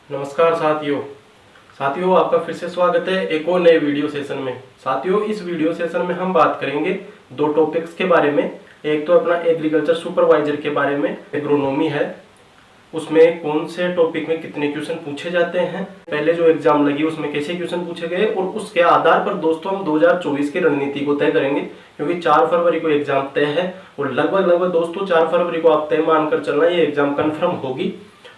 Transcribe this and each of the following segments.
नमस्कार साथियों आपका फिर से स्वागत है एक और नए वीडियो सेशन में। साथियों, इस वीडियो सेशन में हम बात करेंगे दो टॉपिक्स के बारे में। एक तो अपना एग्रीकल्चर सुपरवाइजर के बारे में, एग्रोनॉमी है, उसमें कौन से टॉपिक में कितने क्वेश्चन पूछे जाते हैं, पहले जो एग्जाम लगी उसमें कैसे क्वेश्चन पूछे गए, और उसके आधार पर दोस्तों हम 2024 की रणनीति को तय करेंगे। क्योंकि 4 फरवरी को एग्जाम तय है और लगभग दोस्तों 4 फरवरी को आप तय मानकर चलना, ये एग्जाम कन्फर्म होगी।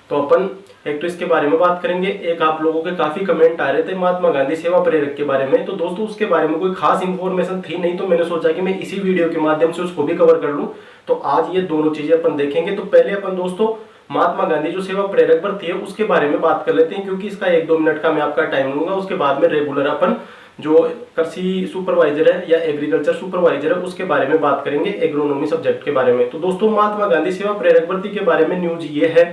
तो अपन एक तो इसके बारे में बात करेंगे। एक आप लोगों के काफी कमेंट आ रहे थे महात्मा गांधी सेवा प्रेरक के बारे में, तो दोस्तों उसके बारे में कोई खास इंफॉर्मेशन थी नहीं, तो मैंने सोचा कि मैं इसी वीडियो के माध्यम से उसको भी कवर कर लूं। तो आज ये दोनों चीजें अपन देखेंगे। तो पहले अपन दोस्तों महात्मा गांधी जो सेवा प्रेरक भर्ती है उसके बारे में बात कर लेते हैं, क्योंकि इसका 1-2 मिनट का मैं आपका टाइम लूंगा। उसके बाद में रेगुलर अपन जो कृषि सुपरवाइजर है या एग्रीकल्चर सुपरवाइजर है उसके बारे में बात करेंगे, एग्रोनॉमी सब्जेक्ट के बारे में। तो दोस्तों महात्मा गांधी सेवा प्रेरक भर्ती के बारे में न्यूज ये है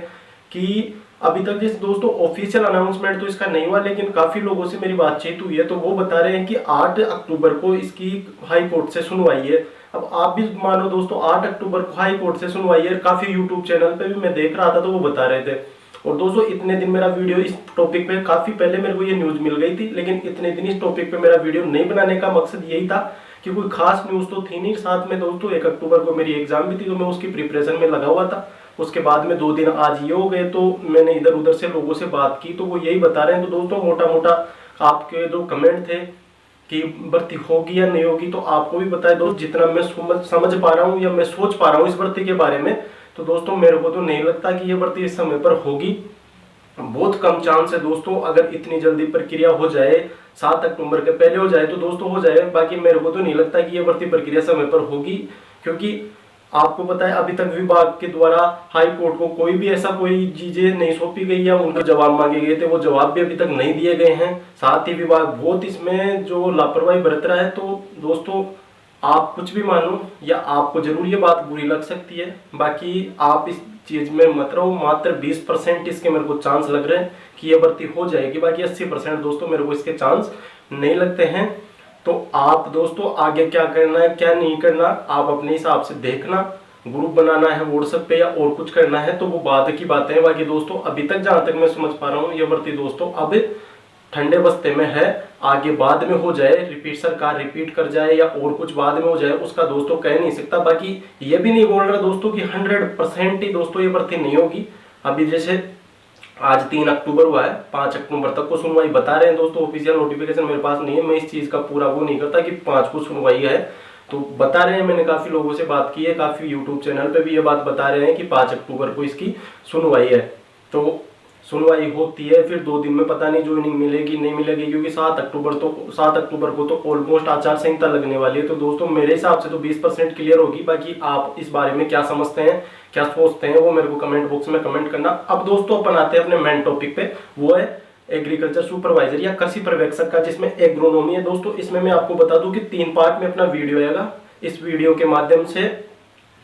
कि अभी तक जिस दोस्तों ऑफिशियल अनाउंसमेंट तो इसका नहीं हुआ, लेकिन काफी लोगों से मेरी बातचीत हुई है तो वो बता रहे हैं कि 8 अक्टूबर को इसकी हाई कोर्ट से सुनवाई है। अब आप भी मानो दोस्तों 8 अक्टूबर को हाई कोर्ट से सुनवाई है। काफी यूट्यूब चैनल पे भी मैं देख रहा था तो वो बता रहे थे। और दोस्तों इतने दिन मेरा वीडियो इस टॉपिक पे, काफी पहले मेरे को ये न्यूज मिल गई थी, लेकिन इतने दिन इस टॉपिक पे मेरा वीडियो नहीं बनाने का मकसद यही था कि कोई खास न्यूज तो थी नहीं। साथ में दोस्तों 1 अक्टूबर को मेरी एग्जाम भी थी तो मैं उसकी प्रिपरेशन में लगा हुआ था। उसके बाद में 2 दिन आज ये हो गए तो मैंने इधर उधर से लोगों से बात की तो वो यही बता रहे हैं। तो दोस्तों मोटा मोटा आपके जो कमेंट थे कि भर्ती होगी या नहीं होगी, तो आपको भी बताए दोस्त, जितना मैं समझ पा रहा हूँ या मैं सोच पा रहा हूँ इस भर्ती के बारे में, तो दोस्तों मेरे को तो नहीं लगता कि ये भर्ती इस समय पर होगी। बहुत कम चांस है दोस्तों, अगर इतनी जल्दी प्रक्रिया हो जाए 7 अक्टूबर के पहले हो जाए तो दोस्तों हो जाए। बाकी मेरे को तो नहीं लगता कि ये भर्ती प्रक्रिया समय पर होगी, क्योंकि आपको पता है अभी तक विभाग के द्वारा हाई कोर्ट को कोई भी ऐसा कोई चीजें नहीं सौंपी गई है। उनके जवाब मांगे गए थे, वो जवाब भी अभी तक नहीं दिए गए हैं। साथ ही विभाग बहुत इसमें जो लापरवाही बरत रहा है। तो दोस्तों आप कुछ भी मानो या आपको जरूर ये बात बुरी लग सकती है, बाकी आप इस चीज में मत रहो। मात्र 20% इसके मेरे को चांस लग रहे हैं कि ये भर्ती हो जाएगी, बाकी 80% दोस्तों मेरे को इसके चांस नहीं लगते हैं। तो आप दोस्तों आगे क्या करना है क्या नहीं करना आप अपने हिसाब से देखना। ग्रुप बनाना है व्हाट्सएप पे या और कुछ करना है तो वो बाद की बातें हैं। बाकी दोस्तों अभी तक जहां तक मैं समझ पा रहा हूँ ये भर्ती दोस्तों अब ठंडे बस्ते में है। आगे बाद में हो जाए, रिपीट सरकार रिपीट कर जाए या और कुछ बाद में हो जाए, उसका दोस्तों कह नहीं सकता। बाकी ये भी नहीं बोल रहा दोस्तों कि 100% ही दोस्तों ये भर्ती नहीं होगी। अभी जैसे आज 3 अक्टूबर हुआ है, 5 अक्टूबर तक को सुनवाई बता रहे हैं दोस्तों। ऑफिशियल नोटिफिकेशन मेरे पास नहीं है, मैं इस चीज का पूरा वो नहीं करता कि 5 को सुनवाई है, तो बता रहे हैं। मैंने काफी लोगों से बात की है, काफी यूट्यूब चैनल पे भी ये बात बता रहे हैं कि 5 अक्टूबर को इसकी सुनवाई है। तो सुनवाई होती है, फिर 2 दिन में पता नहीं ज्वाइनिंग मिलेगी नहीं मिलेगी, क्योंकि 7 अक्टूबर को तो ऑलमोस्ट आचार संहिता लगने वाली है। तो दोस्तों मेरे हिसाब से तो 20% क्लियर होगी। बाकी आप इस बारे में क्या समझते हैं क्या सोचते हैं वो मेरे को कमेंट बॉक्स में कमेंट करना। अब दोस्तों अपन आते हैं अपने मेन टॉपिक पे, वो है एग्रीकल्चर सुपरवाइजर या कृषि पर्यवेक्षक का, जिसमें एग्रोनॉमी है दोस्तों। इसमें मैं आपको बता दूं कि 3 पार्ट में अपना वीडियो आएगा। इस वीडियो के माध्यम से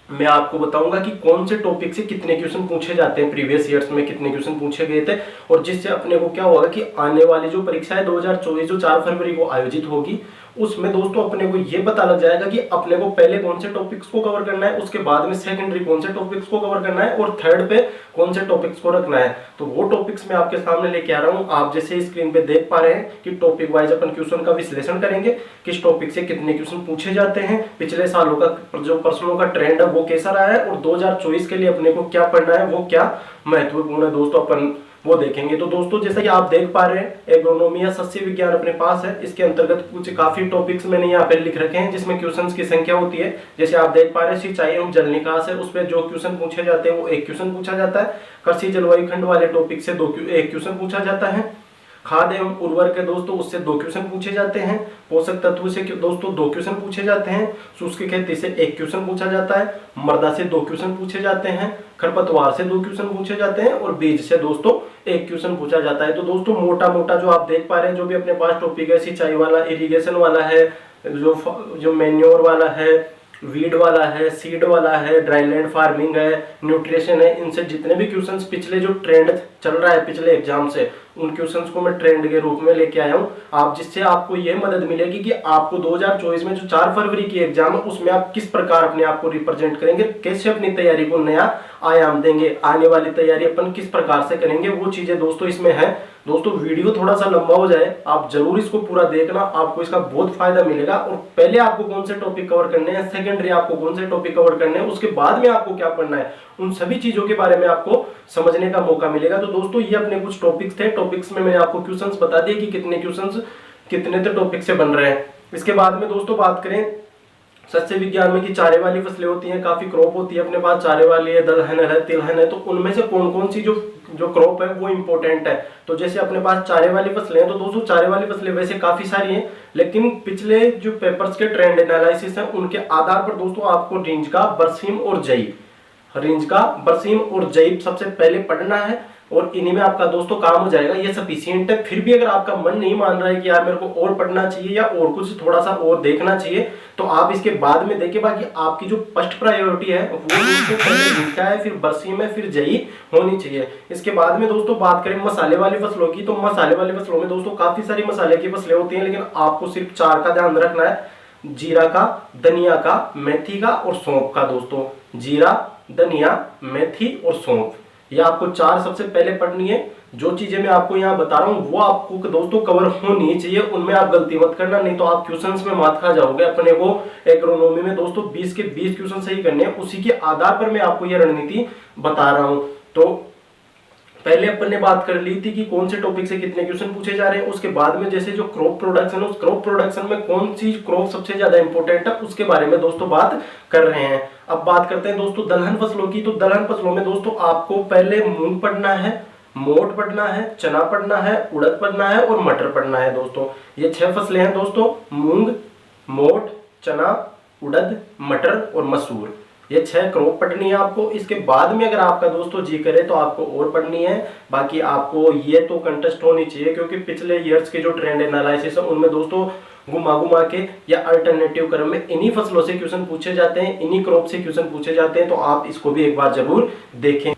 मैं आपको बताऊंगा कि कौन से टॉपिक से कितने क्वेश्चन पूछे जाते हैं, प्रीवियस ईयर्स में कितने क्वेश्चन पूछे गए थे, और जिससे अपने को क्या होगा कि आने वाली जो परीक्षा है 2024 जो 4 फरवरी को आयोजित होगी उसमें दोस्तों अपने को ये पता लग जाएगा कि अपने को पहले कौन से टॉपिक्स को कवर करना है, उसके बाद में सेकेंडरी कौन से टॉपिक्स को कवर करना है, और थर्ड पे कौन से टॉपिक्स को रखना है। तो वो टॉपिक्स मैं आपके सामने लेके आ रहा हूँ। आप जैसे स्क्रीन पे देख पा रहे हैं कि टॉपिक वाइज अपन क्वेश्चन का विश्लेषण करेंगे, किस टॉपिक से कितने क्वेश्चन पूछे जाते हैं, पिछले सालों का जो प्रश्नों का ट्रेंड है वो कैसा रहा है, और 2024 के लिए अपने को क्या पढ़ना है वो क्या महत्वपूर्ण है दोस्तों अपन वो देखेंगे। तो दोस्तों जैसा कि आप देख पा रहे हैं एग्रोनॉमी या सस्य विज्ञान अपने पास है। इसके अंतर्गत कुछ काफी टॉपिक्स मैंने यहाँ पे लिख रखे हैं जिसमें क्वेश्चंस की संख्या होती है। जैसे आप देख पा रहे हैं सिंचाई एवं जल निकास है, उसपे जो क्वेश्चन पूछे जाते हैं वो 1 क्वेश्चन पूछा जाता है। कृषि जलवायु खंड वाले टॉपिक से 1 क्वेश्चन पूछा जाता है। खाद एवं उर्वरक है दोस्तों, उससे 2 क्वेश्चन पूछे जाते हैं। पोषक तत्व से दोस्तों 2 क्वेश्चन पूछे जाते हैं। शुष्क खेती से 1 क्वेश्चन पूछा जाता है। मृदा से 2 क्वेश्चन पूछे जाते हैं। खरपतवार से 2 क्वेश्चन पूछे जाते हैं, और बीज से दोस्तों 1 क्वेश्चन पूछा जाता है। तो दोस्तों मोटा मोटा जो आप देख पा रहे हैं जो भी अपने पास टॉपिक है, सिंचाई वाला, इरिगेशन वाला है, जो मैन्योर वाला है, वीड वाला है, सीड वाला है, ड्राईलैंड फार्मिंग है, न्यूट्रिशन है, इनसे जितने भी क्वेश्चंस पिछले जो ट्रेंड चल रहा है पिछले एग्जाम से उन क्वेश्चंस को मैं ट्रेंड के रूप में लेके आया हूं, आप जिससे आपको ये मदद मिलेगी कि आपको 2024 में जो 4 फरवरी की एग्जाम है उसमें आप किस प्रकार अपने आप को रिप्रेजेंट करेंगे, कैसे अपनी तैयारी को नया आयाम देंगे, आने वाली तैयारी अपन किस प्रकार से करेंगे, वो चीजें दोस्तों इसमें है। दोस्तों वीडियो थोड़ा सा लंबा हो जाए, आप जरूर इसको पूरा देखना, आपको इसका बहुत फायदा मिलेगा। और पहले आपको कौन से टॉपिक कवर करने हैं, सेकेंडरी आपको कौन से टॉपिक कवर करने हैं, उसके बाद में आपको क्या पढ़ना है, उन सभी चीजों के बारे में आपको समझने का मौका मिलेगा। तो दोस्तों ये अपने कुछ टॉपिक्स थे, टॉपिक्स में मैंने आपको क्वेश्चंस बता दिए कि कितने क्वेश्चंस कितने तो टॉपिक से बन रहे हैं। इसके बाद में दोस्तों बात करें सस्य विज्ञान में कि चारे वाली फसलें होती हैं, काफी क्रॉप होती है अपने पास, चारे वाली है, दलहन है, तिलहन है, तो उनमें से कौन कौन सी जो क्रॉप है वो इंपॉर्टेंट है। तो जैसे अपने पास चारे वाली फसलें हैं, तो दोस्तों चारे वाली फसलें वैसे काफी सारी हैं, लेकिन पिछले जो पेपर्स के ट्रेंड एनालिसिस है उनके आधार पर दोस्तों आपको रिंजका, बरसीम और जई, रिंजका, बरसीम और जई सबसे पहले पढ़ना है और इन्हीं में आपका दोस्तों काम हो जाएगा, ये सफिशिएंट है। फिर भी अगर आपका मन नहीं मान रहा है कि यार मेरे को और पढ़ना चाहिए या और कुछ थोड़ा सा और देखना चाहिए, तो आप इसके बाद में देखिए। बाकी आपकी जो फर्स्ट प्रायोरिटी है वो दोस्तों पहले रिंजका है, फिर बरसीम है, फिर जई होनी चाहिए। इसके बाद में दोस्तों बात करें मसाले वाली फसलों की, तो मसाले वाली फसलों में दोस्तों काफी सारी मसाले की फसलें होती हैं, लेकिन आपको सिर्फ 4 का ध्यान रखना है, जीरा का, धनिया का, मेथी का और सौंफ का। दोस्तों जीरा, धनिया, मेथी और सौंफ, ये आपको 4 सबसे पहले पढ़नी है। जो चीजें मैं आपको यहाँ बता रहा हूँ वो आपको दोस्तों कवर होनी चाहिए, उनमें आप गलती मत करना, नहीं तो आप क्वेश्चंस में मात खा जाओगे। अपने को एग्रोनॉमी में दोस्तों 20 के 20 क्वेश्चन सही करने हैं, उसी के आधार पर मैं आपको ये रणनीति बता रहा हूँ। तो पहले अपन ने बात कर ली थी कि कौन से टॉपिक से कितने क्वेश्चन पूछे जा रहे हैं। उसके बाद में जैसे जो क्रॉप प्रोडक्शन है, उस क्रॉप प्रोडक्शन में कौन सी क्रॉप सबसे ज्यादा इंपॉर्टेंट है उसके बारे में दोस्तों बात कर रहे हैं। अब बात करते हैं दोस्तों दलहन फसलों की। तो दलहन फसलों में दोस्तों आपको पहले मूंग पढ़ना है, मोट पढ़ना है, चना पढ़ना है, उड़द पढ़ना है और मटर पढ़ना है। दोस्तों ये 6 फसलें हैं दोस्तों, मूंग, मोट, चना, उड़द, मटर और मसूर, ये 6 क्रॉप पढ़नी है आपको। इसके बाद में अगर आपका दोस्तों जी करे तो आपको और पढ़नी है। बाकी आपको ये तो कंटेस्ट होनी चाहिए, क्योंकि पिछले ईयर्स के जो ट्रेंड एनालिसिस है उनमें दोस्तों घुमा घुमा के या अल्टरनेटिव क्रम में इन्हीं फसलों से क्वेश्चन पूछे जाते हैं, इन्हीं क्रॉप से क्वेश्चन पूछे जाते हैं, तो आप इसको भी एक बार जरूर देखें।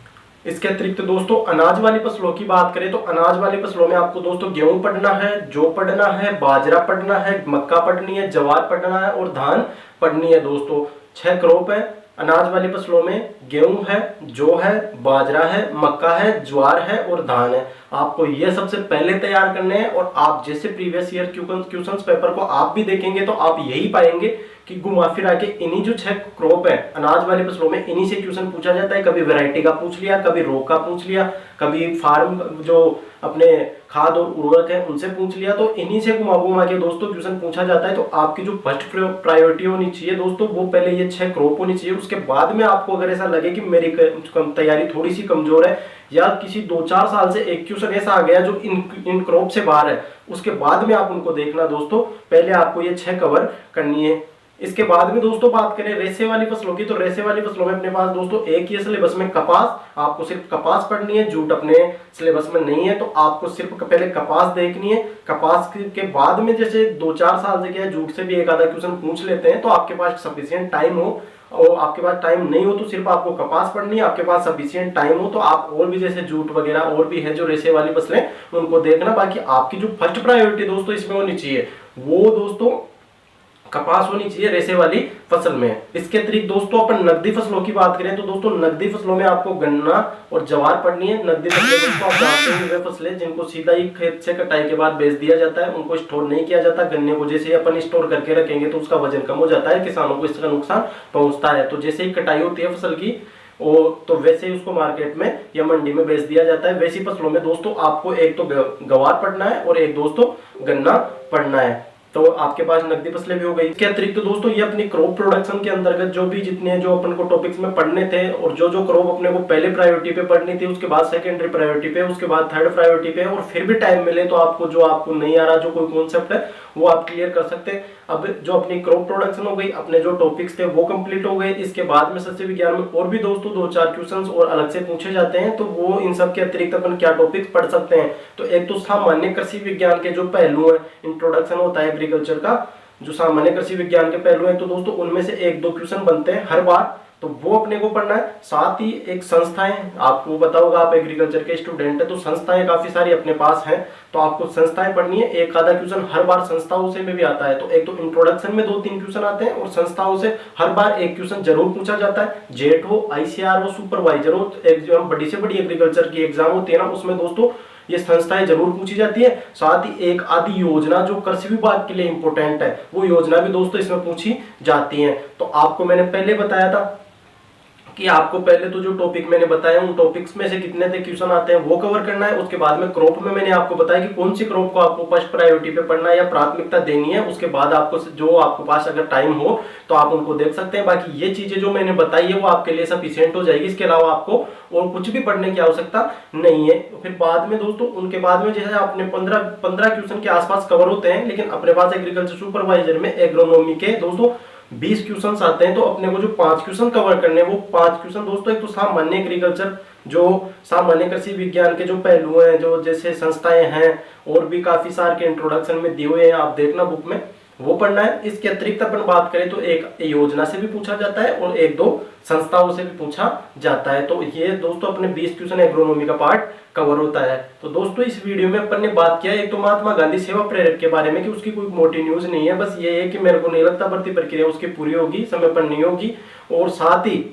इसके अतिरिक्त दोस्तों अनाज वाली फसलों की बात करें तो अनाज वाली फसलों में आपको दोस्तों गेहूं पढ़ना है, जौ पढ़ना है, बाजरा पढ़ना है, मक्का पढ़नी है, जवार पढ़ना है और धान पढ़नी है। दोस्तों 6 क्रॉप है अनाज वाली फसलों में, गेहूं है, जौ है, बाजरा है, मक्का है, ज्वार है और धान है। आपको ये सबसे पहले तैयार करने हैं। और आप जैसे प्रीवियस ईयर क्वेश्चंस पेपर को आप भी देखेंगे तो आप यही पाएंगे कि घुमा फिरा के इन्हीं जो 6 क्रॉप है अनाज वाली फसलों में, इन्हीं से क्वेश्चन पूछा जाता है। कभी वैरायटी का पूछ लिया, कभी रोग का पूछ लिया, कभी फार्म जो अपने खाद और उर्वरक है उनसे पूछ लिया, तो इन्हीं से घुमा घुमा के दोस्तों क्वेश्चन पूछा जाता है। तो आपकी जो फर्स्ट प्रायोरिटी होनी चाहिए दोस्तों वो पहले ये 6 क्रॉप होनी चाहिए। उसके बाद में आपको अगर ऐसा लगे कि मेरी तैयारी थोड़ी सी कमजोर है या किसी 2-4 साल से एक क्वेश्चन ऐसा आ गया जो इन क्रॉप से बाहर है, उसके बाद में आप उनको देखना। दोस्तों पहले आपको ये 6 कवर करनी है। इसके बाद में दोस्तों बात करें रेसे वाली फसलों की, तो रेसे वाली फसलों में अपने पास दोस्तों एक ही सिलेबस में कपास, आपको सिर्फ कपास पढ़नी है, जूट अपने सिलेबस में नहीं है, तो आपको सिर्फ पहले कपास देखनी है। कपास के बाद में जैसे 2-4 साल से क्या है जूट से भी एक आधा क्वेश्चन पूछ लेते हैं, तो आपके पास सफिशिएंट टाइम हो, और आपके पास टाइम नहीं हो तो सिर्फ आपको कपास पढ़नी है। आपके पास सफिशिएंट टाइम हो तो आप और भी जैसे जूट वगैरह और भी है जो रेसे वाली फसलें उनको देखना। बाकी आपकी जो फर्स्ट प्रायोरिटी दोस्तों इसमें होनी चाहिए वो दोस्तों कपास होनी चाहिए रेसे वाली फसल में। इसके अतिरिक्त दोस्तों अपन नकदी फसलों की बात करें तो दोस्तों नकदी फसलों में आपको गन्ना और जवार पढ़नी है। नकदी फसलें दोस्तों आप जानते हैं वे फसलें जिनको सीधा ही खेत से कटाई के बाद बेच दिया जाता है, उनको स्टोर नहीं किया जाता। गन्ने को जैसे अपन स्टोर करके रखेंगे तो उसका वजन कम हो जाता है, किसानों को इसका नुकसान पहुंचता है। तो जैसे ही कटाई होती है फसल की तो वैसे ही उसको मार्केट में या मंडी में बेच दिया जाता है। वैसी फसलों में दोस्तों आपको एक तो गवार पढ़ना है और एक दोस्तों गन्ना पढ़ना है। तो आपके पास नकदी फसलें भी हो गई। इसके अतिरिक्त दोस्तों ये अपनी क्रॉप प्रोडक्शन के अंतर्गत जो भी जितने जो अपन को टॉपिक्स में पढ़ने थे और जो क्रॉप अपने को पहले प्रायोरिटी पे पढ़नी थी, उसके बाद सेकेंडरी प्रायोरिटी पे, उसके बाद थर्ड प्रायोरिटी पे, और फिर भी टाइम मिले तो आपको जो आपको नहीं आ रहा जो कोई कॉन्सेप्ट है वो आप क्लियर कर सकते हैं। अब जो अपनी क्रॉप प्रोडक्शन हो गई, अपने जो टॉपिक्स थे वो कंप्लीट हो गए। इसके बाद में सस्य विज्ञान में और भी दोस्तों 2-4 क्वेश्चंस और अलग से पूछे जाते हैं, तो वो इन सब के अतिरिक्त अपन क्या टॉपिक्स पढ़ सकते हैं। तो एक तो सामान्य कृषि विज्ञान के जो पहलू है, इंट्रोडक्शन होता है एग्रीकल्चर का, जो सामान्य कृषि विज्ञान के पहलू हैं, तो दोस्तों उनमें से 1-2 क्वेश्चन बनते हैं हर बार। तो वो अपने को पढ़ना है। साथ ही एक संस्थाएं, आपको पता होगा आप एग्रीकल्चर के स्टूडेंट है तो संस्थाएं काफी सारी अपने पास हैं, तो आपको संस्थाएं पढ़नी है। एक आधा क्वेश्चन हर बार संस्थाओं से में भी आता है, तो एक तो इंट्रोडक्शन में 2-3 क्वेश्चन आते हैं और संस्थाओं से हर बार एक क्वेश्चन जरूर पूछा जाता है। जेट हो, आईसीआर हो, सुपरवाइजर हो, एग्जाम बड़ी से बड़ी एग्रीकल्चर की एग्जाम होती है ना, उसमें दोस्तों ये संस्थाएं जरूर पूछी जाती है। साथ ही एक आदि योजना जो कृषि विभाग के लिए इंपॉर्टेंट है, वो योजना भी दोस्तों इसमें पूछी जाती है। तो आपको मैंने पहले बताया था कि आपको पहले तो जो टॉपिक मैंने बताया उन टॉपिक्स में से कितने तक क्वेश्चन आते हैं वो कवर करना है। उसके बाद में क्रॉप में मैंने आपको बताया कि कौन सी क्रॉप को आपको फर्स्ट प्रायोरिटी पे पढ़ना है या प्राथमिकता देनी है। उसके बाद आपको जो आपके पास अगर टाइम हो तो आप उनको देख सकते हैं। बाकी ये चीजें जो मैंने बताई है वो आपके लिए सफिशिएंट हो जाएगी, इसके अलावा आपको और कुछ भी पढ़ने की आवश्यकता नहीं है। फिर बाद में दोस्तों उनके बाद में जैसे अपने 15 क्वेश्चन के आसपास कवर होते हैं, लेकिन अपने पास एग्रीकल्चर सुपरवाइजर में एग्रोनॉमी के दोस्तों 20 क्वेश्चन आते हैं। तो अपने को जो 5 क्वेश्चन कवर करने हैं वो 5 क्वेश्चन दोस्तों एक तो सामान्य एग्रीकल्चर जो सामान्य कृषि विज्ञान के जो पहलू हैं, जो जैसे संस्थाएं हैं और भी काफी सारे के इंट्रोडक्शन में दिए हुए हैं, आप देखना बुक में, वो पढ़ना है। इसके अतिरिक्त अपन बात करें तो एक योजना से भी पूछा जाता है और 1-2 संस्थाओं से भी पूछा जाता है। तो ये दोस्तों अपने 20 क्वेश्चन एग्रोनॉमी का पार्ट कवर होता है। तो दोस्तों इस वीडियो में अपन ने बात किया एक तो महात्मा गांधी सेवा प्रेरक के बारे में कि उसकी कोई मोटी न्यूज नहीं है, बस ये है कि मेरे को नहीं लगता भर्ती प्रक्रिया उसकी पूरी होगी, समय पर नहीं होगी। और साथ ही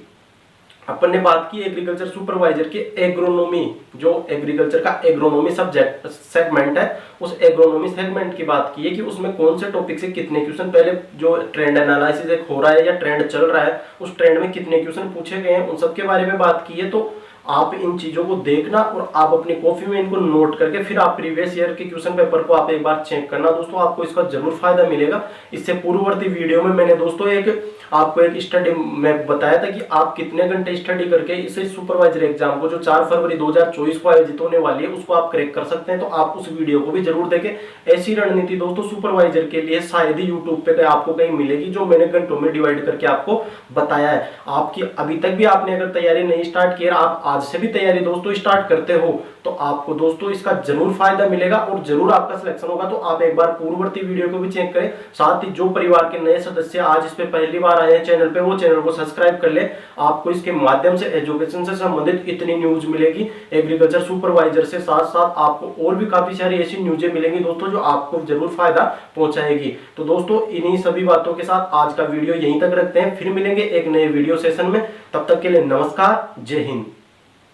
अपन ने बात की एग्रीकल्चर सुपरवाइजर के एग्रोनॉमी, जो एग्रीकल्चर का एग्रोनॉमी सब्जेक्ट सेगमेंट है, उस एग्रोनॉमी सेगमेंट की बात की है कि उसमें कौन से टॉपिक से कितने क्वेश्चन, पहले जो ट्रेंड एनालिसिस एक हो रहा है या ट्रेंड चल रहा है उस ट्रेंड में कितने क्वेश्चन पूछे गए हैं, उन सब के बारे में बात की है। तो आप इन चीजों को देखना और आप अपनी कॉपी में इनको नोट करके फिर आप प्रीवियस ईयर के क्वेश्चन पेपर को आप एक बार चेक करना दोस्तों, आपको इसका जरूर फायदा मिलेगा। इससे पूर्ववर्ती वीडियो में मैंने दोस्तों आपको एक स्टडी में बताया था कि आप कितने घंटे स्टडी करके इसे सुपरवाइजर एग्जाम को जो 4 फरवरी 2024 को आयोजित होने वाली है उसको आप क्रैक कर सकते हैं। तो आप उस वीडियो को भी जरूर देखें। ऐसी रणनीति दोस्तों सुपरवाइजर के लिए शायद ही यूट्यूब पे आपको कहीं मिलेगी जो मैंने घंटों में डिवाइड करके आपको बताया है। आपकी अभी तक भी आपने अगर तैयारी नहीं स्टार्ट किया, आप आज से भी तैयारी दोस्तों स्टार्ट करते हो तो आपको दोस्तों इसका जरूर फायदा मिलेगा और जरूर आपका सिलेक्शन होगा। तो आप एक बार पूर्ववर्ती वीडियो को भी चेक करें। साथ ही जो परिवार के नए सदस्य आज इस पे पहली बार आए हैं चैनल पे, वो चैनल को सब्सक्राइब कर ले। आपको इसके माध्यम से एजुकेशन से संबंधित इतनी न्यूज मिलेगी एग्रीकल्चर सुपरवाइजर से, साथ साथ आपको और भी काफी सारी ऐसी न्यूजें मिलेंगी दोस्तों जो आपको जरूर फायदा पहुंचाएगी। तो दोस्तों इन्हीं सभी बातों के साथ आज का वीडियो यहीं तक रखते हैं, फिर मिलेंगे एक नए वीडियो सेशन में। तब तक के लिए नमस्कार, जय हिंद।